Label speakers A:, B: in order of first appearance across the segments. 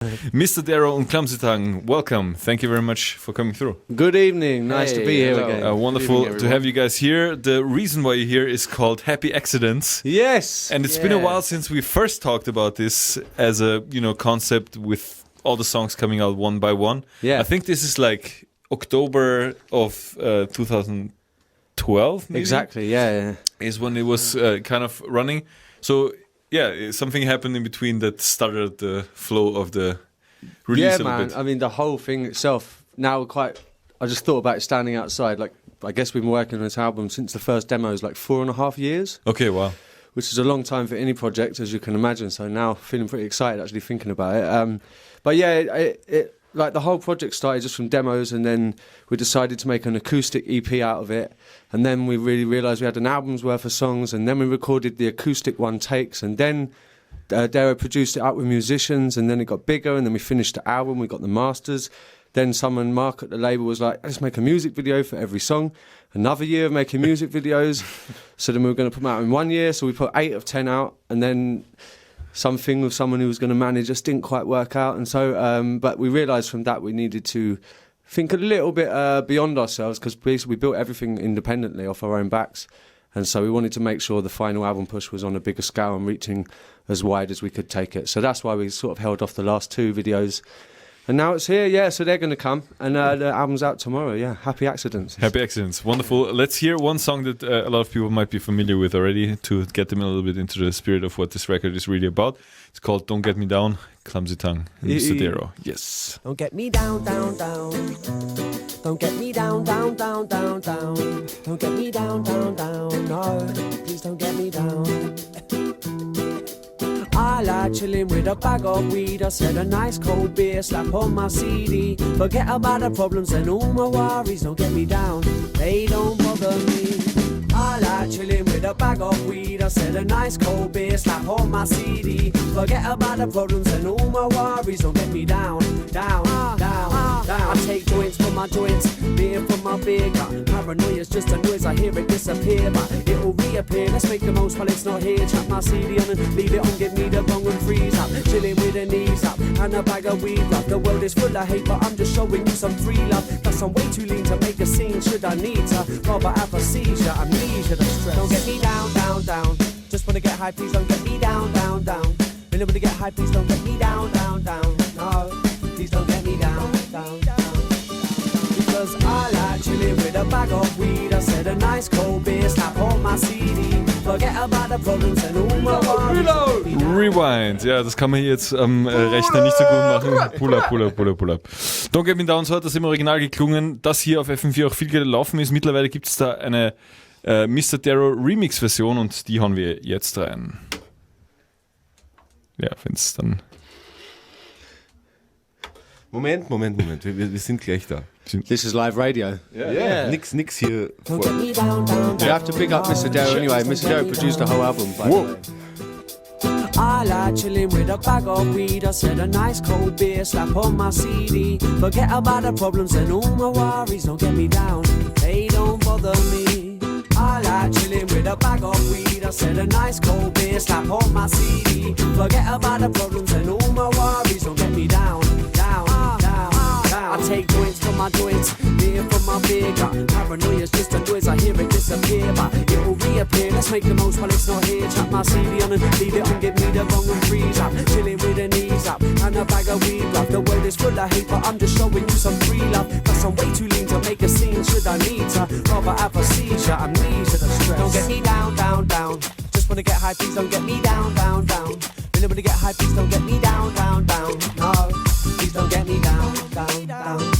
A: Mr.Dero and Klumzy Tung, welcome. Thank you very much for coming through.
B: Good evening. Nice to be here again.
A: Wonderful
B: evening,
A: to have you guys here. The reason why you're here is called Happy Accidents.
B: Yes.
A: And it's been a while since we first talked about this as a concept with all the songs coming out one by one.
B: Yeah.
A: I think this is like October of 2012, maybe?
B: Exactly, yeah.
A: Is when it was kind of running. So, yeah, something happened in between that started the flow of the release a little bit.
B: I mean, the whole thing itself, now I just thought about it standing outside. Like, I guess we've been working on this album since the first demos, like 4.5 years.
A: Okay, wow.
B: Which is a long time for any project, as you can imagine. So now feeling pretty excited actually thinking about it. But yeah, it like the whole project started just from demos, and then we decided to make an acoustic EP out of it. And then we really realised we had an album's worth of songs, and then we recorded the acoustic one takes, and then Dero produced it out with musicians, and then it got bigger, and then we finished the album, we got the masters. Then Mark at the label was like, let's make a music video for every song. Another year of making music videos. So then we were going to put them out in 1 year, so we put 8 of 10 out, and then something with someone who was going to manage us didn't quite work out. And so, but we realised from that we needed to think a little bit beyond ourselves, because basically we built everything independently off our own backs. And so we wanted to make sure the final album push was on a bigger scale and reaching as wide as we could take it. So that's why we sort of held off the last 2 videos. And now it's here, yeah, so they're going to come. And the album's out tomorrow, yeah. Happy Accidents.
A: Happy Accidents, wonderful. Let's hear one song that a lot of people might be familiar with already to get them a little bit into the spirit of what this record is really about. It's called Don't Get Me Down, Klumzy Tung, and Mr.Dero. Yes.
C: Don't get me down, down, down. Don't get me down, down, down, down, down. Don't get me down, down, down. No, please don't get me down. I like chilling with a bag of weed. I said a nice cold beer, slap on my CD. Forget about the problems and all my worries. Don't get me down, they don't bother me. I like chilling with a bag of weed. I said a nice cold beer, slap on my CD. Forget about the problems and all my worries. Don't get me down, down, down, down. I take joints for my joints, beer for my beer gut. Paranoia's just a noise, I hear it disappear, but it'll reappear. Let's make the most while it's not here. Chuck my CD on and leave it on, give me the bong and freeze up. Chilling with the knees up and a bag of weed love. The world is full of hate, but I'm just showing you some free love. Cause I'm way too lean to make a scene, should I need to rather have a seizure, amnesia, the stress. Don't get me down, down, down. Just wanna get high, please don't get me down, down, down. Really wanna get high, please don't get me down, down, down. No, please don't get me down, down, down. Because I like chilling with a bag of weed. I said a nice cold beer, slap on my CD. Forget about the problems and all my worries.
A: Rewind, ja, das kann man hier jetzt am Rechner nicht so gut machen. Pull up, pull up, pull up, pull up. Don't Get Me Down, so hat das im Original geklungen. Das hier auf FM4 auch viel gelaufen ist. Mittlerweile gibt es da eine Mr.Dero Remix-Version und die hauen wir jetzt rein. Ja, wenn es dann...
D: Moment. Wir sind gleich da.
B: This is live radio.
D: Yeah. Nix hier vor.
B: You have to pick up Mr.Dero anyway. Mr.Dero produced the whole album, by the way.
C: I like chilling with a bag of weed. I said a nice cold beer, slap on my CD. Forget about the problems and all my worries. Don't get me down, they don't bother me. I like chilling with a bag of weed. I said a nice cold beer, slap on my CD. Forget about the problems and all my worries. Don't get me down, down, down, down. I take joints from my joints, beer from my beer gut. Paranoia's just a noise, I hear it disappear, but it'll reappear. Let's make the most while it's not here. Chuck my CD on and leave it on, give me the bong and freeze up. Chilling with the knees up and a bag of weed love. The world is full of hate, but I'm just showing you some free love. Cause I'm way too lean to make a scene, should I need to rather have a seizure, amnesia, the stress. Don't get me down, down, down. Just wanna get high, please don't get me down, down, down. Really wanna get high, please don't get me down, down, down. No, please don't get me down, down, down.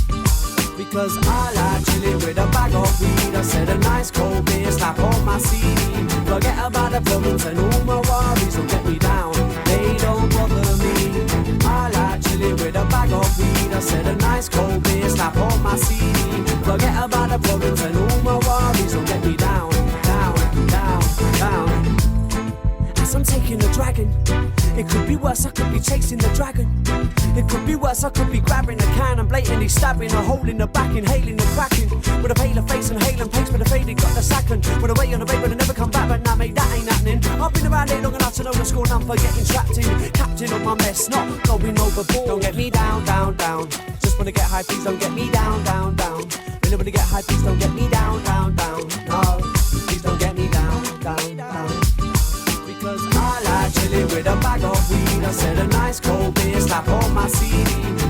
C: Because I like chilling with a bag of weed. I said a nice cold beer, slap on my CD. Forget about the problems and all my worries. Don't get me down, they don't bother me. I like chilling with a bag of weed. I said a nice cold beer, slap on my CD. Forget about the problems and all my worries. Don't get me down, down, down, down. As I'm taking a dragon, it could be worse, I could be chasing the dragon. It could be worse. Worse, I could be grabbing a can and blatantly stabbing a hole in the back, inhaling and cracking. With a paler face and hailing pace, but the faded got the sacking. With a way on the bay, but I never come back, but now mate, that ain't happening. I've been around here long enough to know the score, and I'm forgetting trapped in. Captain of my mess, not going overboard. Don't get me down, down, down. Just wanna get high, please don't get me down, down, down. Really wanna get high, please don't get me down, down, down. No, please don't get me down, down, down. Because I like chilling with a bag of weed. I said a nice cold beer, slap on my CD.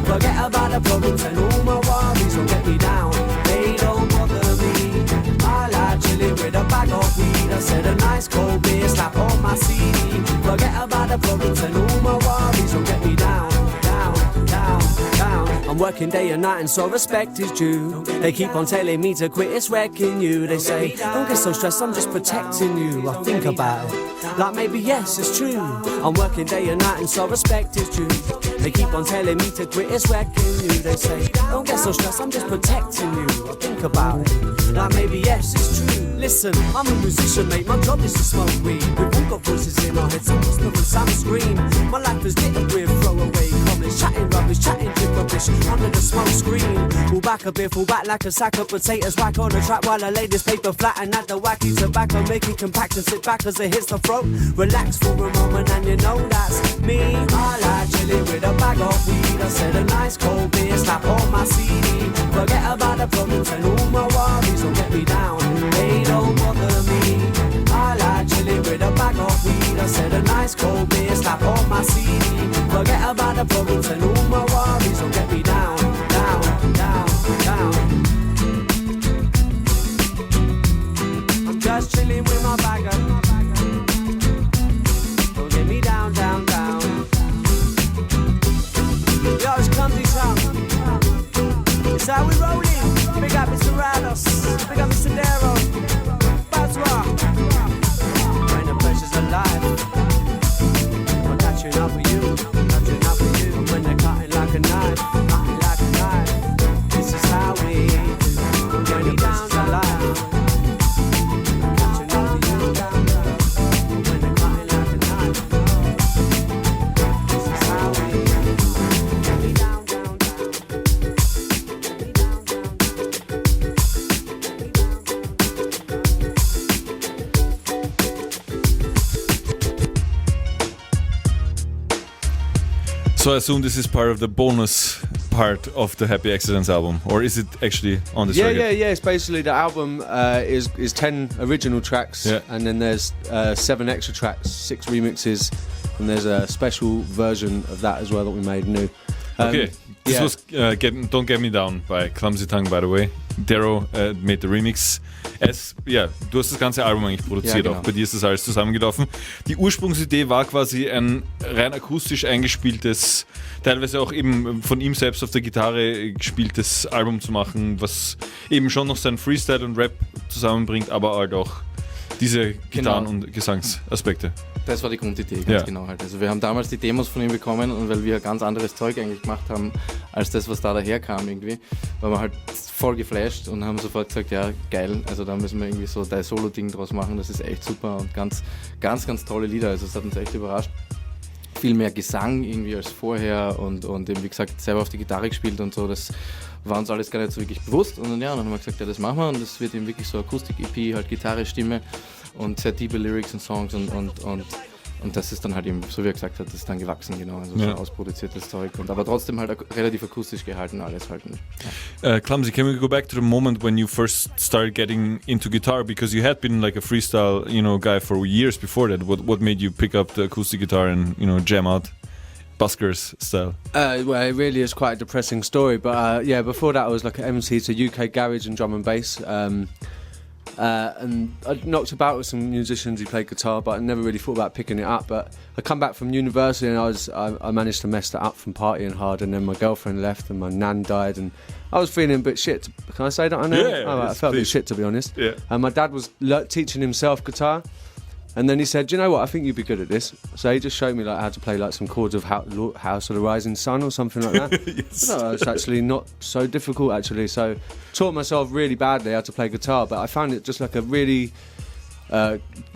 C: Forget about the problems and all my worries. Don't get me down, they don't bother me. I like chilling with a bag of weed. I said a nice cold beer, slap on my CD. Forget about the problems and all my worries. Don't get me down, down, down, down. I'm working day and night and so respect is due. They keep on telling me to quit, it's wrecking you. They say, don't get so stressed, I'm just protecting you. I think about it, like maybe yes, it's true. I'm working day and night and so respect is due. They keep on telling me to quit, it's wrecking you. They say, don't get so stressed, I'm just protecting you. I think about it, like maybe yes, it's true. Listen, I'm a musician, mate, my job is to smoke weed. We've all got voices in our heads, so what's the sound scream? My life is littered with throwaway comments, chatting rubbish, chatting gibberish under the smoke screen. Fall back a bit, fall back like a sack of potatoes. Whack on the track while I lay this paper flat and add the wacky tobacco, make it compact and sit back as it hits the throat. Relax for a moment and you know that's me. I like chilling with a bag of weed. I said a nice cold beer, slap on my CD. Forget about the problems and all my worries. Don't get me down, they don't bother me. I like chilling with a bag of weed. I said a nice cold beer, slap on my CD. Forget about the problems and all my worries. Don't get me down, down, down, down. I'm just chilling with my bag of. Don't get me down, down, down. Yo, it's Klumzy Tung. It's how we rollin'. Big up Mr.Dero, big up Mr.Dero Bam. When the pressure's alive, I'm catching up with you, catching up with you. When they're cutting like a knife, cutting like a knife. This is how we do. When the pressure's alive, I'm catching up with you. When they're cutting like a knife, this is how we do. Get me down, down, down.
A: So I assume this is part of the bonus part of the Happy Accidents album, or is it actually on this record?
B: Yeah. It's basically the album is 10 original tracks, and then there's 7 extra tracks, 6 remixes, and there's a special version of that as well that we made new.
A: Okay, this was Don't Get Me Down by Klumzy Tung, by the way. Dero made the remix. Du hast das ganze Album eigentlich produziert,
B: genau.
A: Auch bei dir ist das alles zusammengelaufen. Die Ursprungsidee war quasi ein rein akustisch eingespieltes, teilweise auch eben von ihm selbst auf der Gitarre gespieltes Album zu machen, was eben schon noch seinen Freestyle und Rap zusammenbringt, aber halt auch diese Gitarren- und Gesangsaspekte.
E: Das war die Grundidee, ganz genau halt. Also wir haben damals die Demos von ihm bekommen und weil wir ganz anderes Zeug eigentlich gemacht haben, als das, was da daherkam irgendwie, waren wir halt voll geflasht und haben sofort gesagt, ja geil, also da müssen wir irgendwie so dein Solo-Ding draus machen, das ist echt super und ganz tolle Lieder, also es hat uns echt überrascht. Viel mehr Gesang irgendwie als vorher und eben wie gesagt selber auf die Gitarre gespielt und so, das war uns alles gar nicht so wirklich bewusst und dann haben wir gesagt, ja das machen wir und das wird eben wirklich so Akustik-EP, halt Gitarre, Stimme und sehr tiefe Lyrics und Songs und das ist dann halt eben, so wie er gesagt hat, das ist dann gewachsen, genau, also so ausproduziertes Zeug und aber trotzdem halt relativ akustisch gehalten alles halt.
A: Klumzy, can we go back to the moment when you first started getting into guitar, because you had been like a freestyle, guy for years before that. What made you pick up the acoustic guitar and, jam out? Buskers style?
B: Well, it really is quite a depressing story, but before that I was like an MC to UK garage and drum and bass, and I knocked about with some musicians who played guitar, but I never really thought about picking it up. But I come back from university and I managed to mess that up from partying hard, and then my girlfriend left and my nan died, and I was feeling a bit shit. Can I say that on there? I felt a bit shit, to be honest. Yeah. And my dad was teaching himself guitar. And then he said, "Do you know what? I think you'd be good at this." So he just showed me how to play some chords of House of the Rising Sun or something like that. Yes. It's actually not so difficult actually. So taught myself really badly how to play guitar, but I found it just like a really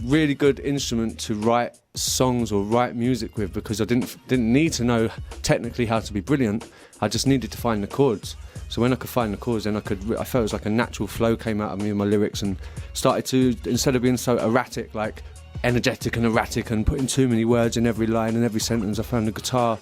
B: really good instrument to write songs or write music with, because I didn't need to know technically how to be brilliant. I just needed to find the chords. So when I could find the chords, then I felt it was like a natural flow came out of me and my lyrics, and started to, instead of being so erratic, like energetic and erratic and putting too many words in every line and every sentence, I found the guitar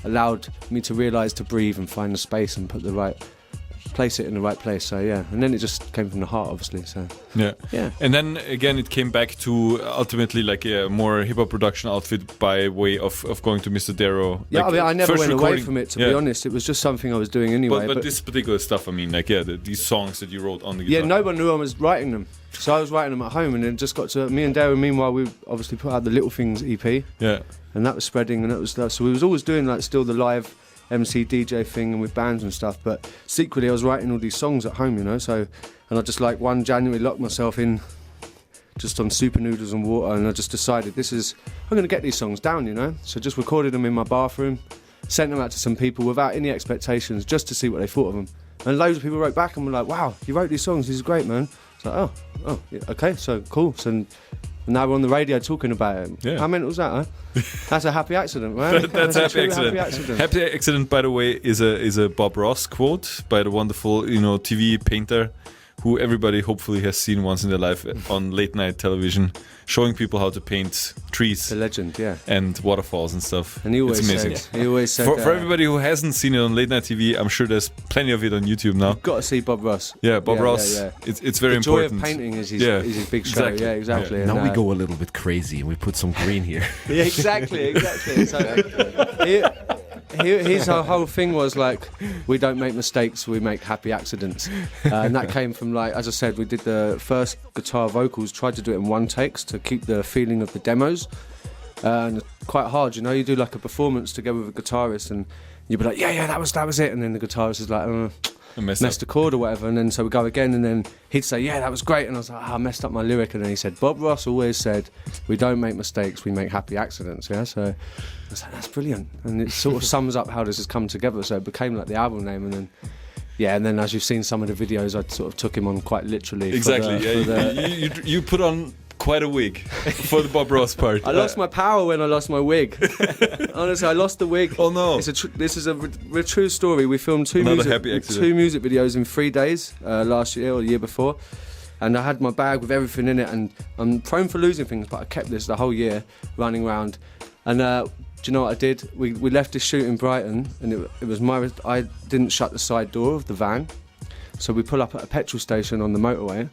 B: allowed me to realise to breathe and find the space and place it in the right place. So yeah, and then it just came from the heart, obviously. So
A: yeah. And then again, it came back to ultimately like a more hip hop production outfit by way of going to Mr.Dero.
B: Yeah,
A: like,
B: I mean, I never went away
A: recording.
B: from it, to be honest. It was just something I was doing anyway.
A: But this particular stuff, I mean, like these songs that you wrote on the guitar.
B: Yeah, no one knew I was writing them. So I was writing them at home, and then just got to me and Darren. Meanwhile, we obviously put out the Little Things EP. Yeah. And that was spreading, and that was that. So we was always doing like still the live MC DJ thing and with bands and stuff, but secretly I was writing all these songs at home, you know. So, and I just like one January locked myself in just on super noodles and water, and I just decided I'm going to get these songs down, you know. So just recorded them in my bathroom, sent them out to some people without any expectations, just to see what they thought of them. And loads of people wrote back and were like, "Wow, you wrote these songs, this is great, man." It's like, oh, yeah, okay, so cool. So now we're on the radio talking about it. Yeah. How mental was that, huh? That's a happy accident, right?
A: That's a happy accident. Happy accident, by the way, is a Bob Ross quote by the wonderful, TV painter who everybody hopefully has seen once in their life on late night television, showing people how to paint trees.
B: The legend, yeah.
A: And waterfalls and stuff.
B: And he always
A: it's amazing.
B: said
A: for everybody who hasn't seen it on late night TV, I'm sure there's plenty of it on YouTube now.
B: You've got to see Bob Ross.
A: Yeah, Bob Ross. Yeah. It's very important.
B: The joy of painting is his big show.
A: Exactly.
B: Yeah, exactly.
D: Yeah. Now we go a little bit crazy and we put some green here.
B: Yeah, exactly. So, his whole thing was like, we don't make mistakes, we make happy accidents. And that came from, like, as I said, we did the first guitar vocals, tried to do it in one takes to keep the feeling of the demos. And it's quite hard, you know, you do like a performance together with a guitarist and you'd be like, yeah, that was it. And then the guitarist is like, messed a chord or whatever. And then so we go again and then he'd say, yeah, that was great. And I was like, I messed up my lyric. And then he said, Bob Ross always said, we don't make mistakes, we make happy accidents. Yeah, so I was like, that's brilliant. And it sort of sums up how this has come together. So it became like the album name. And then as you've seen some of the videos, I sort of took him on quite literally.
A: Exactly. You put on quite a wig for the Bob Ross part.
B: I lost my power when I lost my wig. Honestly, I lost the wig.
A: Oh no!
B: This is a true story. We filmed two music videos in 3 days last year or the year before, and I had my bag with everything in it, and I'm prone for losing things, but I kept this the whole year running around. And do you know what I did? We left this shoot in Brighton, and it was I didn't shut the side door of the van, so we pull up at a petrol station on the motorway.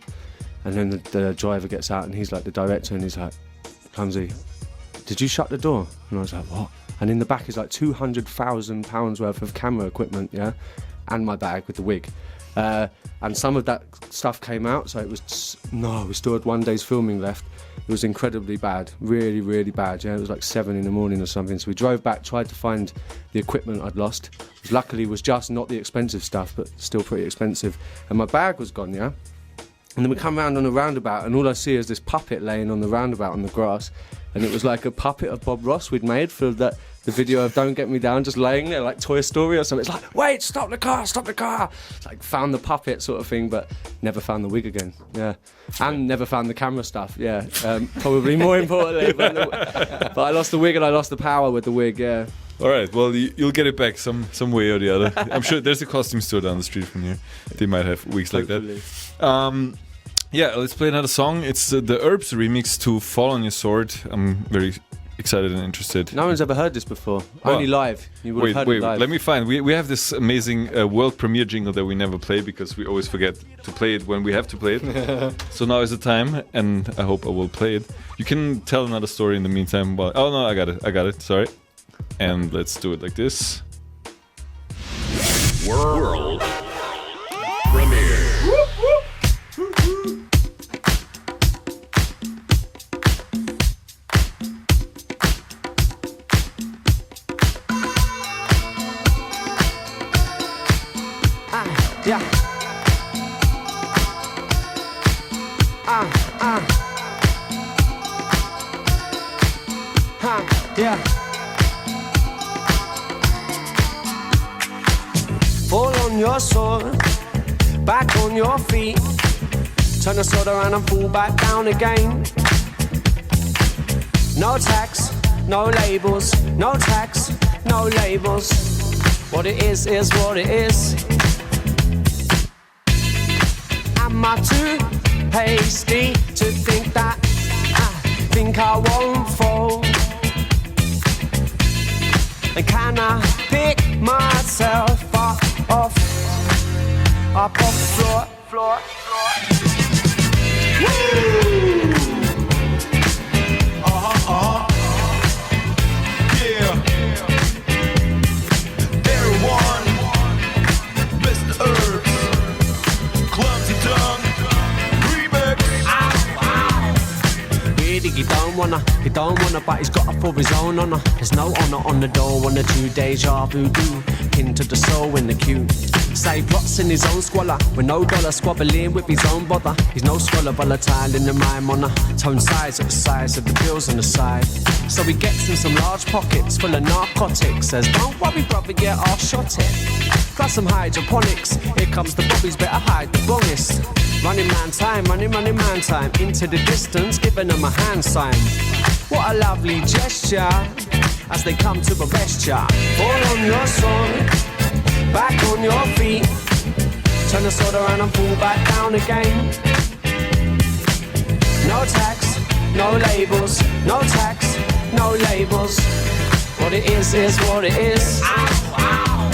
B: And then the driver gets out and he's like the director and he's like, Klumzy, did you shut the door? And I was like, what? And in the back is like £200,000 worth of camera equipment, yeah? And my bag with the wig. And some of that stuff came out, so we still had 1 day's filming left. It was incredibly bad, really, really bad, yeah? It was like 7 in the morning or something. So we drove back, tried to find the equipment I'd lost, which luckily was just not the expensive stuff, but still pretty expensive. And my bag was gone, yeah? And then we come round on a roundabout and all I see is this puppet laying on the roundabout on the grass, and it was like a puppet of Bob Ross we'd made for the video of Don't Get Me Down, just laying there like Toy Story or something. It's like, wait, stop the car. It's like found the puppet sort of thing, but never found the wig again. Yeah, and never found the camera stuff. Yeah, probably more importantly. But I lost the wig and I lost the power with the wig. Yeah.
A: All right, well, you'll get it back some way or the other. I'm sure there's a costume store down the street from here. They might have wigs like that. Yeah, let's play another song. It's the Herbs remix to Fall on Your Sword. I'm very excited and interested.
B: No one's ever heard this before. Only live. You would have heard it live.
A: Let me find. We have this amazing world premiere jingle that we never play because we always forget to play it when we have to play it. So now is the time, and I hope I will play it. You can tell another story in the meantime. But oh no, I got it. Sorry. And let's do it like this.
F: World premiere.
C: Yeah. Yeah. Fall on your sword, back on your feet. Turn the sword around and fall back down again. No tax, no labels, no tax, no labels. What it is what it is. Am I too hasty to think that I think I won't fall? And can I pick myself off the floor? Woo!
G: Yeah. Everyone, Mr. Klumzy Tung, remix.
C: Really, he don't wanna, but he's got up for his own honour. There's no honour on the door, 1 or 2 deja voodoo. Into the soul in the queue. Say plots in his own squalor, with no dollar squabbling with his own bother. He's no scholar, volatile in the rhyme on a tone size at the size of the bills on the side. So he gets in some large pockets full of narcotics. Says, don't worry brother, yeah, I'll shot it. Plus some hydroponics, here comes the bobbies, better hide the bonus. Running man time, running man time. Into the distance, giving them a hand sign. What a lovely gesture, as they come to arrest ya. Fall on your sword, back on your feet. Turn the sword around and fall back down again. No tax, no labels, no tax, no labels. What it is what it is. Ow, ow.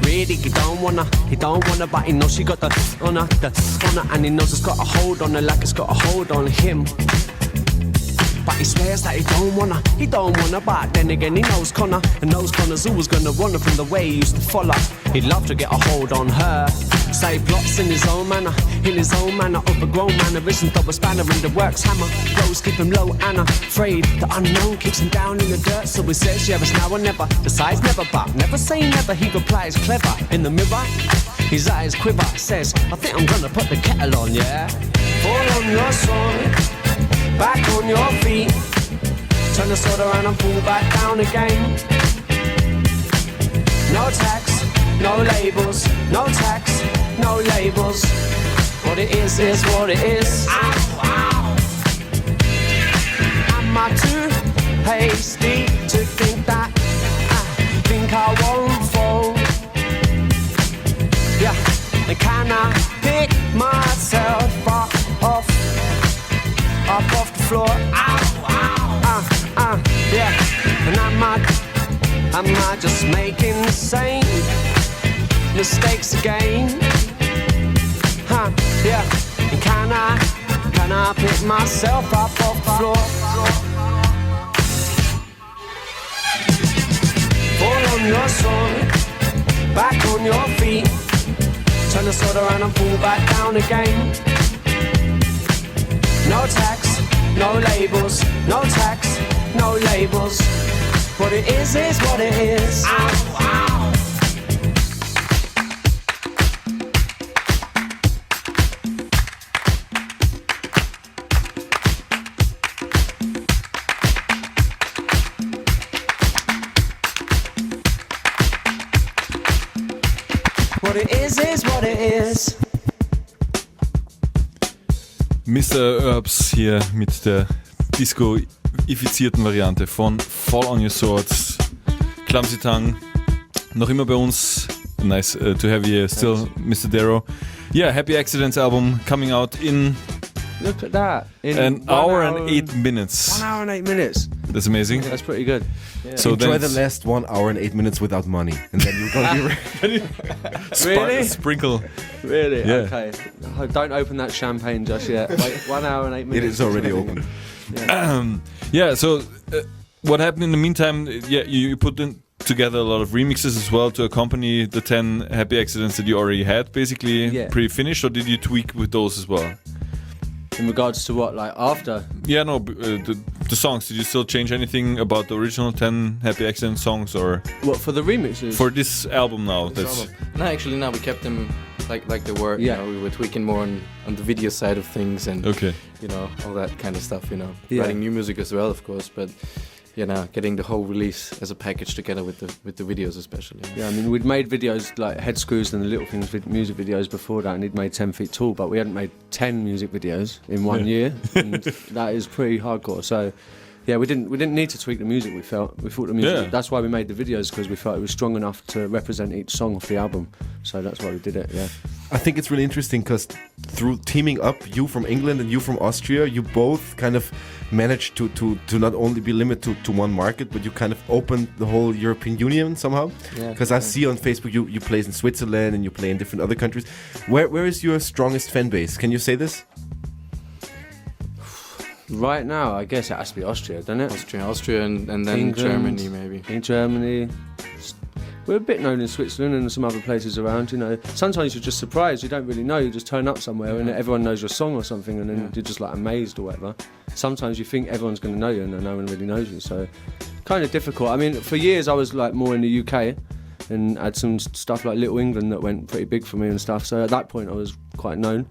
C: Really, he don't wanna, but he knows she got the honor, and he knows it's got a hold on her like it's got a hold on him. But he swears that he don't wanna, but then again he knows Connor, and knows Connor's always gonna want her from the way he used to follow. He'd love to get a hold on her. Say plots in his own manner, overgrown mannerism, throw a spanner in the works hammer. Blows keep him low and afraid. The unknown keeps him down in the dirt, so he says, yeah, it's now or never. Decides never, but never say never. He replies clever in the mirror. His eyes quiver, says, I think I'm gonna put the kettle on, yeah. Fall on your sword, back on your feet. Turn the sword around and fall back down again. No tax, no labels, no tax, no labels. What it is what it is. Ow, ow. Am I too hasty to think that I won't fall? Yeah, and can I pick myself off the floor? Yeah, and am I just making the same mistakes again? Yeah, and can I pick myself up off the floor? Fall on your sword, back on your feet. Turn the sword around and fall back down again. No tax, no labels, no tax, no labels. What it is what it is. Ow, ow. What it is what it is.
A: Mr. Herbs hier mit der disco-ifizierten Variante von Fall on Your Swords. Klumzy Tung, noch immer bei uns. Nice to have you still, Mr.Dero. Yeah, Happy Accidents album coming out in...
B: Look at that. In
A: an hour and 8 minutes.
B: 1 hour and 8 minutes.
A: That's amazing.
B: That's pretty good.
D: Yeah. So enjoy the last 1 hour and 8 minutes without money, and then you're gonna be
B: Really?
A: Sprinkle.
B: Really?
A: Yeah.
B: Okay. Don't open that champagne just yet. Wait 1 hour and 8 minutes.
D: It is already open.
A: Yeah. So what happened in the meantime? Yeah, you put together a lot of remixes as well to accompany the 10 Happy Accidents that you already had, basically pre-finished, or did you tweak with those as well?
B: In regards to what, like after?
A: Yeah, no, the songs. Did you still change anything about the original 10 Happy Accident songs, or
B: what for the remixes?
A: For this album now,
E: No, actually, no, we kept them like they were.
B: Yeah,
E: you know, we were tweaking more on the video side of things, and you know, all that kind of stuff. You know, writing new music as well, of course, but. You know, getting the whole release as a package together with the videos especially.
B: Yeah, I mean, we'd made videos like Head Screws and the Little Things with music videos before that, and he'd made 10 Feet Tall, but we hadn't made 10 music videos in 1 year, and that is pretty hardcore. So Yeah, we didn't need to tweak the music. We thought the music.
A: Yeah.
B: That's why we made the videos, because we felt it was strong enough to represent each song off the album. So that's why we did it. Yeah.
D: I think it's really interesting because through teaming up, you from England and you from Austria, you both kind of managed to not only be limited to one market, but you kind of opened the whole European Union somehow.
B: Yeah.
D: Because I see on Facebook you play in Switzerland and you play in different other countries. Where is your strongest fan base? Can you say this?
B: Right now, I guess it has to be Austria, doesn't it?
E: Austria, and then
B: England,
E: Germany maybe.
B: In Germany. We're a bit known in Switzerland and some other places around, you know. Sometimes you're just surprised, you don't really know, you just turn up somewhere and everyone knows your song or something, and then you're just like amazed or whatever. Sometimes you think everyone's going to know you and then no one really knows you, so kind of difficult. I mean, for years I was like more in the UK and had some stuff like Little England that went pretty big for me and stuff, so at that point I was quite known.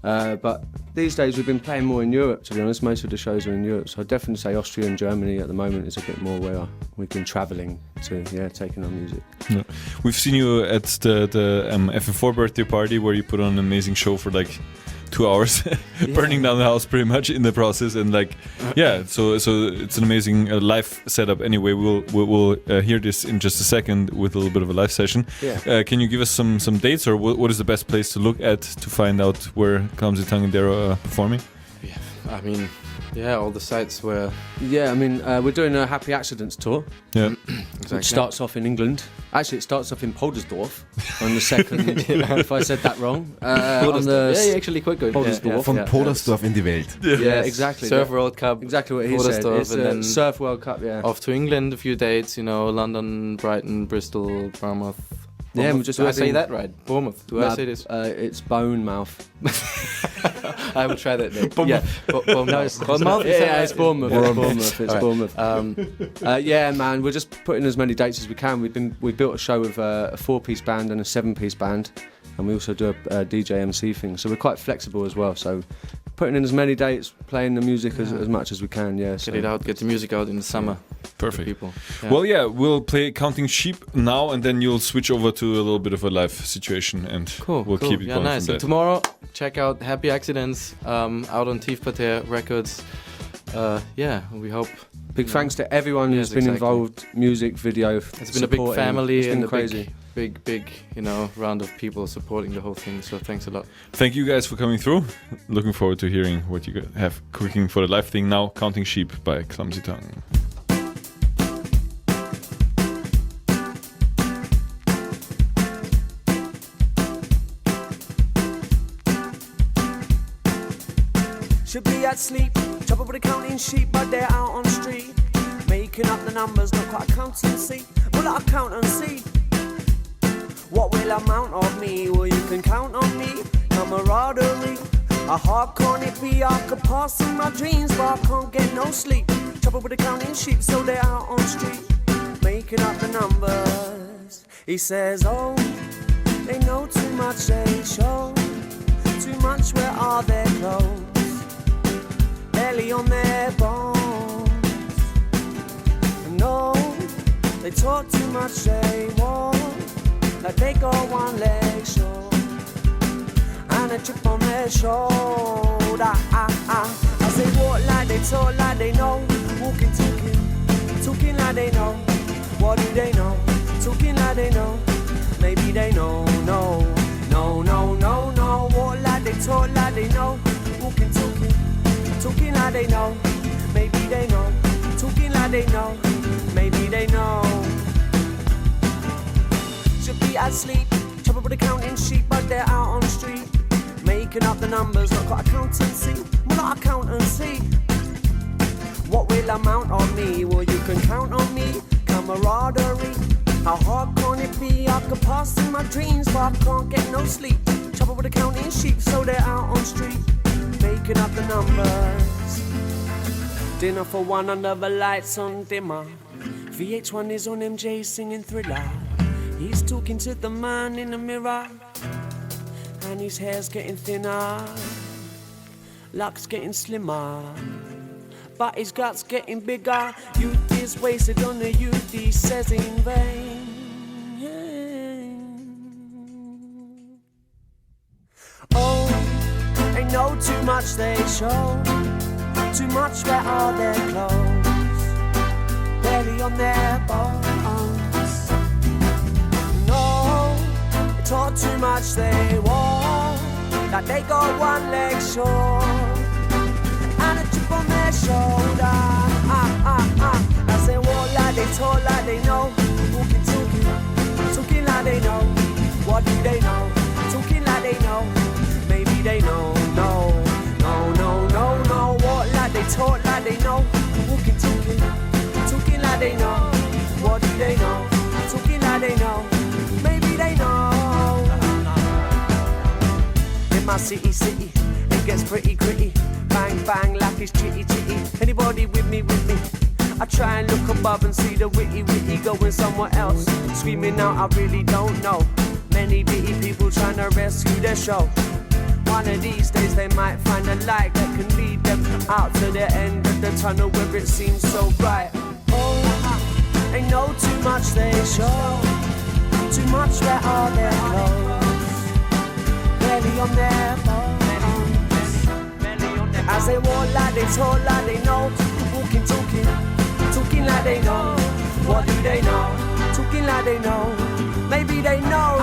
B: But these days we've been playing more in Europe, to be honest. Most of the shows are in Europe, so I'd definitely say Austria and Germany at the moment is a bit more where we've been travelling to, taking our music.
A: Yeah. We've seen you at the FM4 birthday party where you put on an amazing show for like 2 hours, burning down the house pretty much in the process, and like so it's an amazing live setup. Anyway, we'll hear this in just a second with a little bit of a live session. Can you give us some dates, or what is the best place to look at to find out where Klumzy Tung and Dero are performing?
E: I mean, all the sites where...
B: Yeah, I mean, we're doing a Happy Accidents tour.
A: Yeah.
E: Exactly.
B: Which starts off in England. Actually, it starts off in Poldersdorf on the 2nd, if I said that wrong.
E: Actually quite good.
B: Poldersdorf.
D: Von Poldersdorf in die Welt.
B: Yeah, exactly.
E: Surf World Cup.
B: Exactly what he said. It's
E: and then
B: Surf World Cup,
E: off to England a few dates, London, Brighton, Bristol, Bournemouth.
B: Yeah, we're just
E: do I say that right? Bournemouth. I say this?
B: It's bone mouth.
E: I will try that then.
B: Bournemouth. Yeah, it's Bournemouth. It's Bournemouth. Yeah, man, we're just putting as many dates as we can. We built a show with a 4-piece band and a 7-piece band, and we also do a DJ MC thing. So we're quite flexible as well. So putting in as many dates, playing the music as much as we can. Yeah,
E: get it out, get the music out in the summer.
A: Perfect.
E: People. Yeah.
A: Well, we'll play Counting Sheep now, and then you'll switch over to a little bit of a live situation, and we'll keep it going.
E: Nice.
A: From
E: And tomorrow, check out Happy Accidents out on Tief Pater Records. We hope.
B: Big thanks to everyone who's been involved. Music, video.
E: It's been a big family and
B: crazy.
E: a big round of people supporting the whole thing. So thanks a lot.
A: Thank you guys for coming through. Looking forward to hearing what you have cooking for the live thing now. Counting Sheep by Klumzy Tung.
C: Should be at sleep, trouble with the counting sheep, but they're out on the street, making up the numbers, not quite accountancy. Well, I count and see what will amount of me. Well, you can count on me, camaraderie. A hardcore hippie, I could pass in my dreams, but I can't get no sleep. Trouble with the counting sheep, so they're out on the street, making up the numbers. He says, oh, they know too much, they show too much, where are their clothes? Belly on their bones. No, they talk too much, they walk like they go one leg short, and a chip on their shoulder. I say walk like they talk like they know, walking, talking like they know. What do they know? Talking like they know. Maybe they know, no. Walk like they talk like they know, walking, talking like they know. Maybe they know, talking like they know. Maybe they know. Should be asleep, trouble with the counting sheep, but they're out on the street, making up the numbers, not got accountancy. Well, not accountancy. What will amount on me? Well, you can count on me, camaraderie. How hard can it be? I could pass in my dreams, but I can't get no sleep. Trouble with the counting sheep, so they're out on the street, making up the numbers. Dinner for one under the lights on dimmer. VH1 is on MJ singing Thriller. He's talking to the man in the mirror, and his hair's getting thinner, luck's getting slimmer, but his gut's getting bigger. Youth is wasted on the youth, he says in vain. Oh, they know too much, they show too much, where are their clothes? Barely on their bones. No, they talk too much, they walk like they got one leg short and a chip on their shoulder. As they walk like they talk like they know. Walking, talking like they know. What do they know? Talking like they know. Maybe they know. No. Walk like they talk like they know. Walking, talking like they know. What do they know? Talking like they know. Maybe they know. In my city, it gets pretty gritty. Bang, bang, life is chitty. Anybody with me? I try and look above and see the witty going somewhere else. Screaming out, I really don't know. Many bitty people trying to rescue their show. One of these days they might find a light that can lead them out to the end of the tunnel where it seems so bright. Oh, they know too much they show. Too much, where are their clothes? Barely on their bones. As they walk like they talk like they know. Walking, talking like they know. What do they know? Talking like they know. Maybe they know.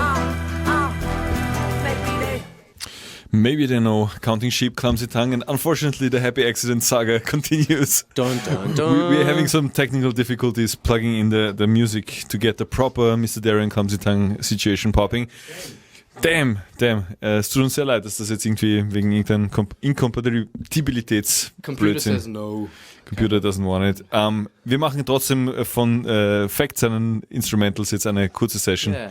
A: Maybe they know. Counting Sheep, Klumzy Tung, and unfortunately the Happy Accident saga continues.
B: Dun, dun, dun.
A: We're having some technical difficulties plugging in the music to get the proper Mr.Dero and Klumzy Tung situation popping. Damn. Es tut uns sehr leid, dass das jetzt irgendwie wegen irgendeinem Inkompatibilitätsblödsinn.
E: Computer says no.
A: Computer doesn't want it. Wir machen trotzdem von Facts and Instrumentals jetzt eine kurze Session.
E: Yeah.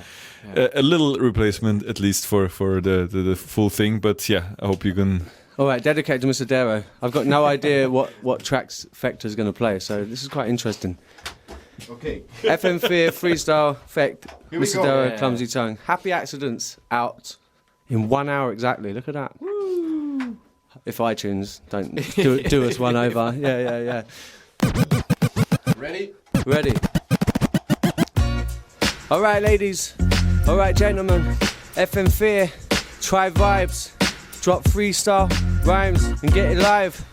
A: A little replacement at least for the full thing, but yeah, I hope you can...
B: Alright, dedicated to Mr.Dero. I've got no idea what tracks Fector's going to play, so this is quite interesting.
D: Okay.
B: FM4 Freestyle, Fect, Mr.Dero,
E: Yeah.
B: Klumzy Tung. Happy Accidents out in 1 hour exactly. Look at that. Woo. If iTunes don't do us one over. Yeah.
D: Ready?
B: Ready. Alright, ladies. Alright, gentlemen. FM4, try vibes. Drop freestyle, rhymes, and get it live.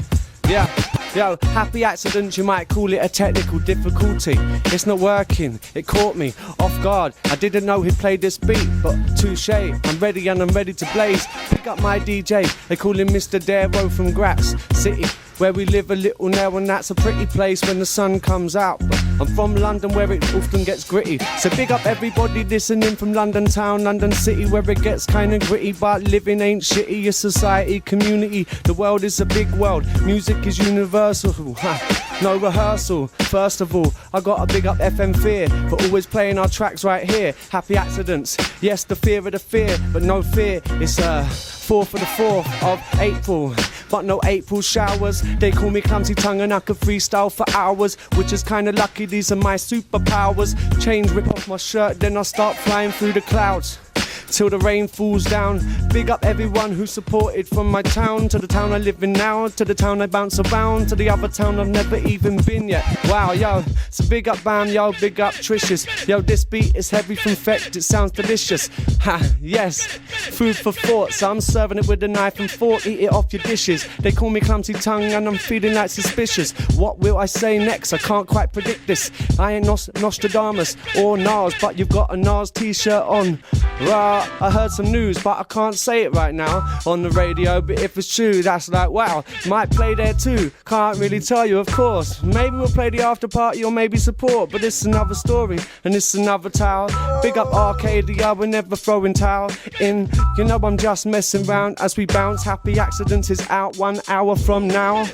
B: Yeah. Yo, happy accident, you might call it a technical difficulty. It's not working, it caught me off guard. I didn't know he'd play this beat, but touche. I'm ready and I'm ready to blaze. Pick up my DJ, they call him Mr.Dero from Graz City, where we live a little now, and that's a pretty place when the sun comes out. But I'm from London, where it often gets gritty. So big up everybody listening from London town, London city, where it gets kinda gritty. But living ain't shitty, it's society, community. The world is a big world, music is universal. No rehearsal. First of all, I gotta big up FM4 for always playing our tracks right here. Happy accidents, yes, the fear of the fear, but no fear. It's 4th of the 4th of April, but no April showers. They call me Klumzy Tung and I can freestyle for hours, which is kinda lucky, these are my superpowers. Chains rip off my shirt, then I start flying through the clouds till the rain falls down. Big up everyone who supported, from my town to the town I live in now, to the town I bounce around, to the other town I've never even been yet. Wow, yo, so big up Bam, yo, big up Tricious. Yo, this beat is heavy from Fect, it sounds delicious. Ha, yes, food for thought, so I'm serving it with a knife and fork, eat it off your dishes. They call me Klumzy Tung and I'm feeling like suspicious. What will I say next? I can't quite predict this. I ain't Nostradamus or Nas, but you've got a Nas t-shirt on. Rah, I heard some news, but I can't say it right now on the radio. But if it's true, that's like, wow, might play there too. Can't really tell you, of course. Maybe we'll play the after party or maybe support, but it's another story and it's another tale. Big up Arcadia, we're never throwing towel in. You know I'm just messing round as we bounce. Happy Accidents is out 1 hour from now.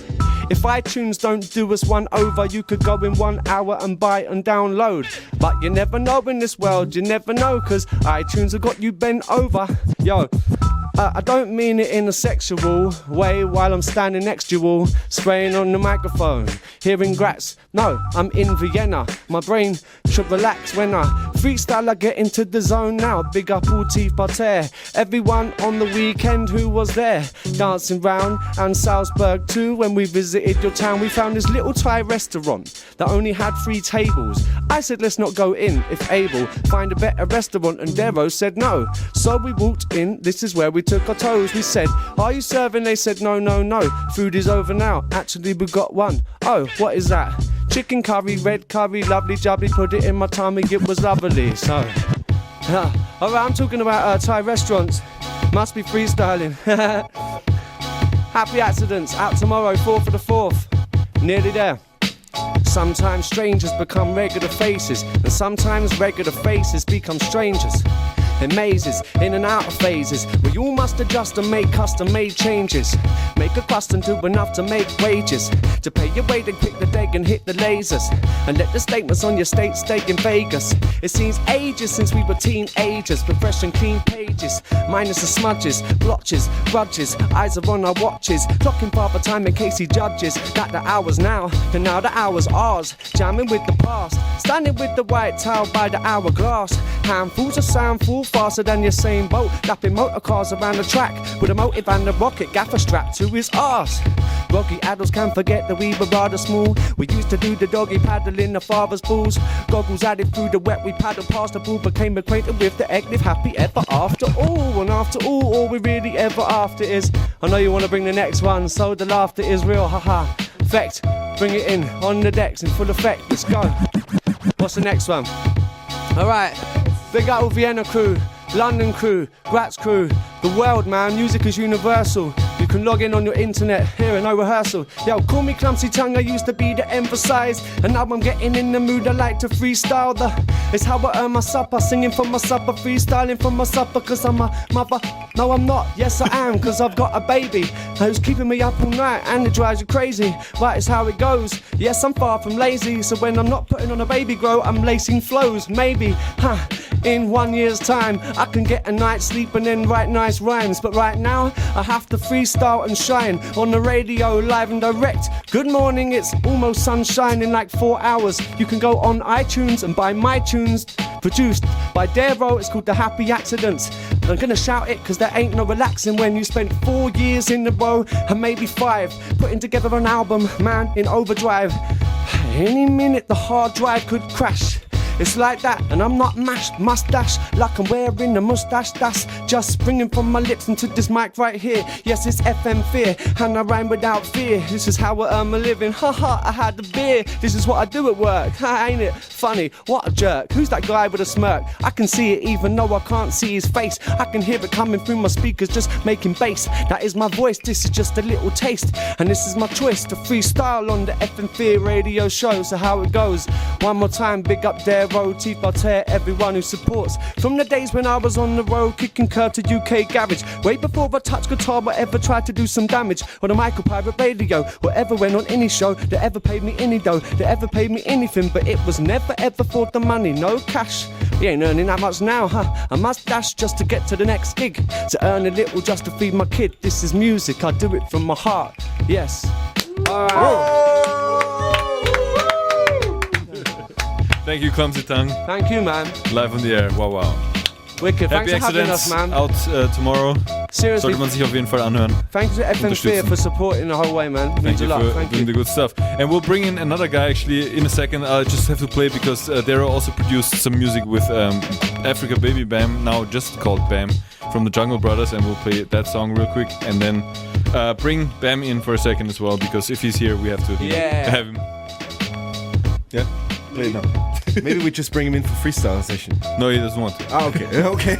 B: If iTunes don't do us one over, you could go in 1 hour and buy and download. But you never know in this world, you never know, cause iTunes have got you bent over. Yo, I don't mean it in a sexual way while I'm standing next to you all, spraying on the microphone, here in Graz. No, I'm in Vienna. My brain should relax when I
C: Freestyle, I get into the zone now. Big up all Teeth Bambaataa. Everyone on the weekend who was there, dancing round and Salzburg too. When we visited your town, we found this little Thai restaurant that only had 3 tables. I said let's not go in, if able, find a better restaurant, and Dero said no. So we walked in, this is where we took our toes. We said, are you serving? They said no, no, no, food is over now. Actually we got one. Oh, what is that? Chicken curry, red curry, lovely jubbly, put it in my tummy, it was lovely. So, alright, I'm talking about Thai restaurants. Must be freestyling. Happy Accidents, out tomorrow, 4th for the 4th. Nearly there. Sometimes strangers become regular faces, and sometimes regular faces become strangers. In mazes, in and out of phases, where you all must adjust and make custom-made changes. Make a custom do enough to make wages, to pay your way, then pick the deck and hit the lasers, and let the statements on your state stay in Vegas. It seems ages since we were teenagers, with fresh and clean pages, minus the smudges, blotches, grudges. Eyes are on our watches, clocking Father Time in case he judges that the hour's now, and now the hour's ours. Jamming with the past, standing with the white towel by the hourglass. Handfuls of sound full faster than your same boat, lapping motor cars around the track with a motive and a rocket gaffer strapped to his arse. Groggy adults can't forget that we were rather small. We used to do the doggy paddle in the father's pools. Goggles added through the wet, we paddled past the pool, became acquainted with the egg, live happy ever after all. And after all we really ever after is, I know you want to bring the next one, so the laughter is real, haha. Effect, bring it in, on the decks in full effect, let's go. What's the next one? Alright, big up all Vienna crew, London crew, Graz crew, the world man, music is universal. You can log in on your internet, here no rehearsal. Yo, call me Klumzy Tung, I used to be the emphasize, and now I'm getting in the mood, I like to freestyle. It's how I earn my supper, singing for my supper, freestyling for my supper, cause I'm a mother. No I'm not, yes I am, cause I've got a baby who's keeping me up all night, and it drives you crazy. Right, it's how it goes, yes I'm far from lazy, so when I'm not putting on a baby grow, I'm lacing flows, maybe, in 1 year's time, I can get a night's sleep and then write nice rhymes. But right now, I have to freestyle and shine on the radio, live and direct. Good morning, it's almost sunshine in like 4 hours. You can go on iTunes and buy my tunes, produced by Dero, it's called The Happy Accidents. I'm gonna shout it cause there ain't no relaxing when you spent 4 years in a row, and maybe 5, putting together an album, man, in overdrive. Any minute the hard drive could crash. It's like that, and I'm not mashed, mustache, like I'm wearing a mustache, that's just springing from my lips into this mic right here. Yes, it's FM4, and I rhyme without fear. This is how I earn my living, haha, I had the beer. This is what I do at work, ain't it funny? What a jerk, who's that guy with a smirk? I can see it even though I can't see his face. I can hear it coming through my speakers, just making bass. That is my voice, this is just a little taste, and this is my twist, to freestyle on the FM4 Radio show. So how it goes, one more time, big up there. Teeth Bambaataa, everyone who supports. From the days when I was on the road, kicking curve to UK garage, way before I touched guitar or ever tried to do some damage on a micro pirate radio, or ever went on any show that ever paid me any dough, that ever paid me anything, but it was never ever for the money, no cash. We ain't earning that much now, I must dash just to get to the next gig, to earn a little just to feed my kid. This is music, I do it from my heart, yes. Alright.
A: Thank you, Klumzy Tung.
C: Thank you, man.
A: Live on the air. Wow, wow.
C: Wicked.
A: Happy
C: Thanks for having
A: Accidents
C: us, man.
A: Out tomorrow.
C: Seriously.
A: Sollte man sich auf jeden Fall anhören.
C: Thanks to FM4 for supporting the whole way, man.
A: Thank you
C: for
A: doing the good stuff. And we'll bring in another guy actually in a second. I just have to play because Dero also produced some music with Africa Bambaataa, now just called Bam, from the Jungle Brothers, and we'll play that song real quick and then bring Bam in for a second as well, because if he's here we have to have him.
D: Yeah? Play it now. Maybe we just bring him in for freestyle session.
A: No, he doesn't want to.
D: Ah, okay. Okay.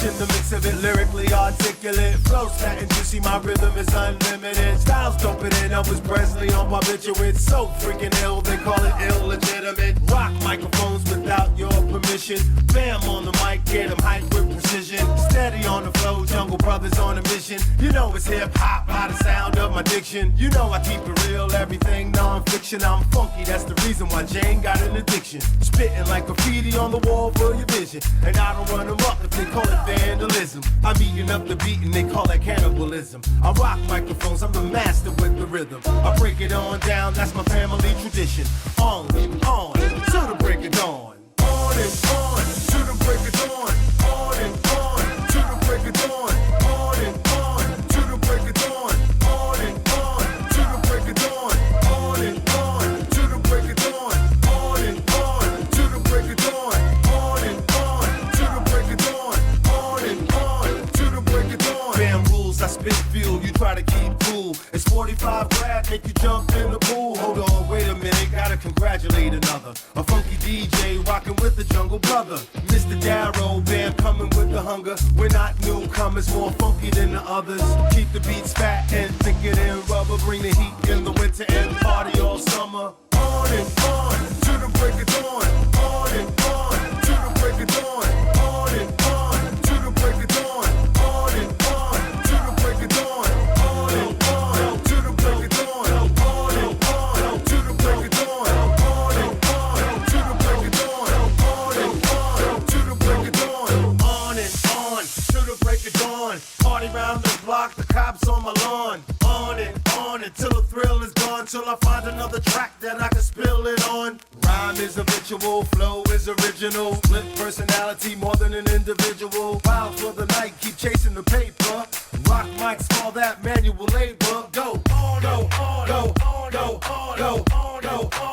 G: In the mix
H: exhibit, lyrically articulate. Flow statin' juicy, my rhythm is unlimited. Styles doping in Elvis Presley on barbiturates. So freaking ill, they call it illegitimate. Rock microphones without your permission. Bam on the mic, get 'em hyped with precision. Steady on the flow, Jungle Brothers on a mission. You know it's hip-hop by the sound of my diction. You know I keep it real, everything non-fiction. I'm funky, that's the reason why Jane got an addiction. Spitting like graffiti on the wall for your vision. And I don't run them up if they call it vandalism. I'm eating up the beat and they call that cannibalism. I rock microphones, I'm the master with the rhythm. I break it on down, that's my family tradition. On and on, to the break of dawn. On and on, to the break of dawn. On and on, to the break of dawn. On and on, to the break of dawn. On and on, to the break of dawn. On and on, to the break of dawn. On and on, to the break of dawn. On and on, to the break of dawn. On and on, to the break of dawn. Bam rules, I spit fuel, you try to keep cool. It's 45 grad, make you jump in the pool. Hold on, wait a minute, gotta congratulate another. A funky DJ rocking with the Jungle Brother. Mr.Dero Bam coming with the hunger. We're not newcomers, more funky than the others. Keep the beats fat and thicker than rubber. Bring the heat in the winter and party all summer. On and on, to the break of dawn. On and on, to the break of dawn. On and on, to the break of dawn. On and on, to the break of dawn. On and on, to the break of dawn. On and on, to the break of dawn. On and on, to the break of dawn. On and on, to the break of dawn. On and on, to the break of dawn. Party round the block, the cops on my lawn. On and on until the thrill is gone. Till I find another track that I can spill it on. Rhyme is habitual, flow is original. Split personality more than an individual. Wild for the night, keep chasing the paper. Rock mics, all that manual labor. Go, go, go, go, go, go, go, go, go,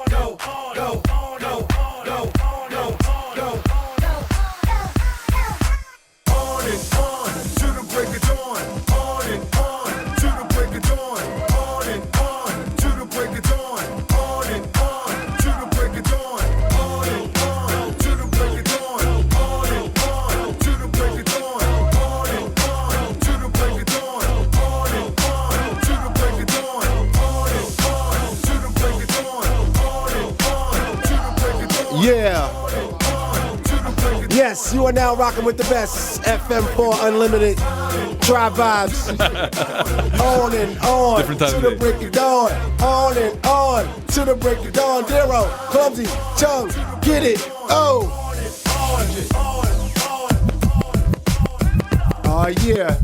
H: go, go. On and on, to the break of dawn. On and on, to the break of dawn. On and on, to the break of dawn. On and on, to the break of dawn. On and on, to the break of dawn. On and on, to the break of dawn. On and on, to the break of dawn. On and on, to the break of dawn. On and on, to the break of dawn. On and on, to the break of dawn.
I: Yeah. Yes, you are now rocking with the best. FM4 Unlimited. Try vibes. On and on
A: Different time
I: to
A: of
I: the
A: day.
I: break of dawn. On and on to the break of dawn. Dero, Klumzy Tung, get it. Oh. Oh yeah.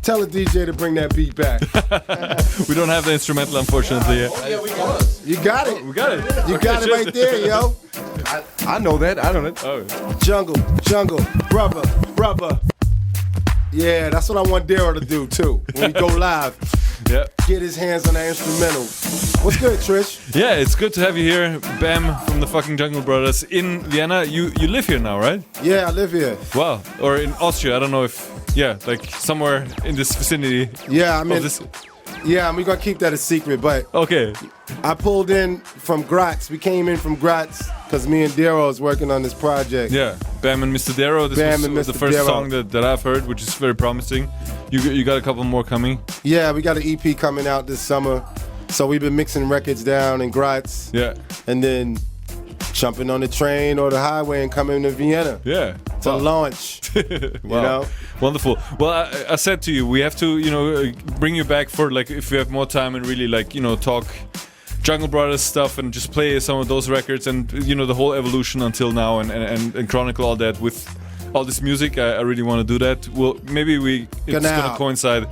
I: Tell the DJ to bring that beat back.
A: We don't have the instrumental, unfortunately. Yeah.
I: You got it.
A: We got it.
I: You got it right there, yo.
D: I know that. I know that.
A: Oh.
I: Jungle, jungle, rubber, rubber. Yeah, that's what I want Dero to do too. When we go live,
A: Yeah.
I: get his hands on that instrumental. What's good, Trish?
A: Yeah, it's good to have you here, Bam from the fucking Jungle Brothers in Vienna. You live here now, right?
I: Yeah, I live here.
A: Wow. Or in Austria. I don't know if like somewhere in this vicinity.
I: Yeah, I
A: of
I: mean,
A: this.
I: yeah, we're gonna keep that a secret. But
A: Okay.
I: I pulled in from Graz. We came in from Graz because me and Dero is working on this project.
A: Yeah. Bam and Mr.Dero. This
I: Bam
A: was
I: and
A: the
I: Mr.
A: first
I: Dero.
A: song that I've heard, which is very promising. You got a couple more coming.
I: Yeah, we got an EP coming out this summer. So we've been mixing records down in Graz.
A: Yeah.
I: And then jumping on the train or the highway and coming to Vienna
A: Yeah.
I: to launch.
A: Wow.
I: You know?
A: Wonderful. Well, I said to you, we have to, bring you back for like if we have more time and really like, talk Jungle Brothers stuff and just play some of those records and the whole evolution until now and chronicle all that with all this music. I really want to do that. Well, maybe it's gonna coincide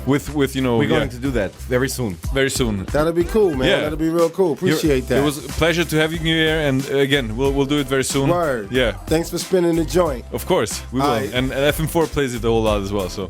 A: with
D: We're going to do that very soon.
A: very soon.
I: That'll be cool, man.
A: Yeah.
I: That'll be real cool. Appreciate that.
A: It was a pleasure to have you here, and again, we'll do it very soon.
I: Word.
A: Yeah.
I: Thanks for spinning the joint.
A: Of course, we will.
I: Aight.
A: And FM4 plays it a whole lot as well, so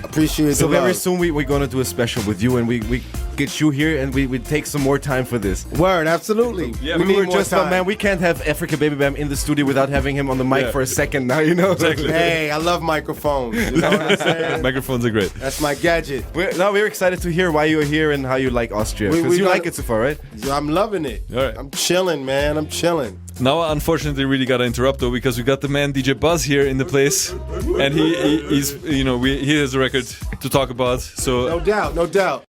I: Appreciate
D: So
I: the
D: very
I: love.
D: soon we're going to do a special with you, and we get you here and we take some more time for this.
I: Word, absolutely.
A: Yeah,
I: we
D: We
I: need
D: were
I: more
D: just,
I: time.
D: man, we can't have Africa Bambaataa in the studio without having him on the mic
A: Yeah.
D: for a second now, you know?
A: Exactly.
I: Hey, I love microphones. You know what I'm saying?
A: Microphones are great.
I: That's my gadget.
D: We're excited to hear why you're here and how you like Austria.
I: We
D: Because you
I: gotta-
D: like it so far, right?
I: I'm loving it.
A: All right.
I: I'm chilling, man. I'm chilling.
A: Now, unfortunately, really gotta interrupt though, because we got the man DJ Buzz here in the place, and he's he has a record to talk about. So
I: No doubt, no doubt.